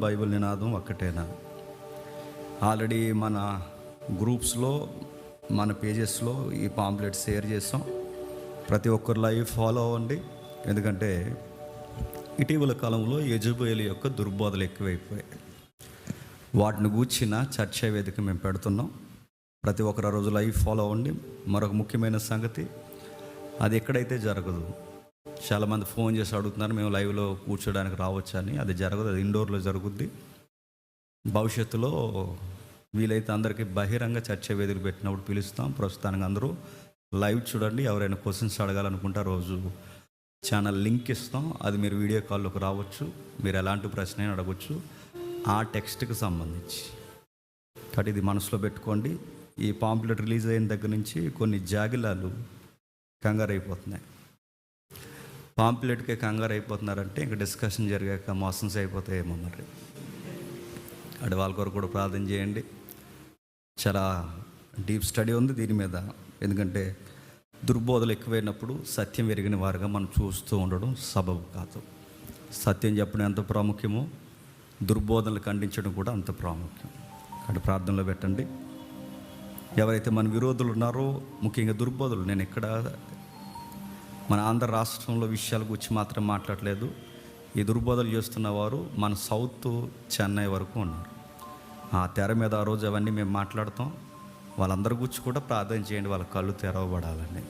Bible నినాదం ఒక్కటేనా? Already మన గ్రూప్స్లో, మన పేజెస్లో ఈ పాంప్లెట్ షేర్ చేస్తాం. ప్రతి ఒక్కరు లైవ్ ఫాలో అవ్వండి. ఎందుకంటే ఇటీవల కాలంలో యెజబెల్ యొక్క దుర్బోధలు ఎక్కువైపోయాయి. వాటిని గూర్చిన చర్చా వేదిక మేము పెడుతున్నాం. ప్రతి ఒక్కరు రోజు లైవ్ ఫాలో అవ్వండి. మరొక ముఖ్యమైన సంగతి, అది ఎక్కడైతే జరగదు. చాలామంది ఫోన్ చేసి అడుగుతున్నారు, మేము లైవ్లో కూర్చోడానికి రావచ్చని. అది జరగదు, అది ఇండోర్లో జరుగుద్ది. భవిష్యత్తులో వీలైతే అందరికీ బహిరంగ చర్చ వేదికలు పెట్టినప్పుడు పిలుస్తాం. ప్రస్తుతానికి అందరూ లైవ్ చూడండి. ఎవరైనా క్వశ్చన్స్ అడగాలనుకుంటే రోజు ఛానల్ లింక్ ఇస్తాం. అది మీరు వీడియో కాల్లోకి రావచ్చు. మీరు ఎలాంటి ప్రశ్న అయినా అడగచ్చు, ఆ టెక్స్ట్కి సంబంధించి. కాబట్టి ఇది మనసులో పెట్టుకోండి. ఈ పాంప్లెట్ రిలీజ్ అయిన దగ్గర నుంచి కొన్ని జాగిలాలు కంగారు అయిపోతున్నాయి. పాంప్లెట్కే కంగారు అయిపోతున్నారంటే ఇంకా డిస్కషన్ జరిగాక మోషన్స్ అయిపోతాయేమో. మరి అది వాళ్ళ కొరకు కూడా ప్రార్థన చేయండి. చాలా డీప్ స్టడీ ఉంది దీని మీద. ఎందుకంటే దుర్బోధలు ఎక్కువైనప్పుడు సత్యం ఎరిగిన వారుగా మనం చూస్తూ ఉండడం సబబు కాదు. సత్యం చెప్పడం ఎంత ప్రాముఖ్యమో దుర్బోధనలు ఖండించడం కూడా అంత ప్రాముఖ్యం. అక్కడ ప్రార్థనలో పెట్టండి. ఎవరైతే మన విరోధులు ఉన్నారో, ముఖ్యంగా దుర్బోధులు, నేను ఇక్కడ మన ఆంధ్ర రాష్ట్రంలో విషయాల గురించి మాత్రం మాట్లాడలేదు. ఈ దుర్బోధలు చేస్తున్న వారు మన సౌత్ చెన్నై వరకు ఉన్నారు. ఆ తెర మీద ఆ రోజు అవన్నీ మేము మాట్లాడతాం. వాళ్ళందరి గురించి కూడా ప్రార్థన చేయండి, వాళ్ళ కళ్ళు తెరవబడాలని.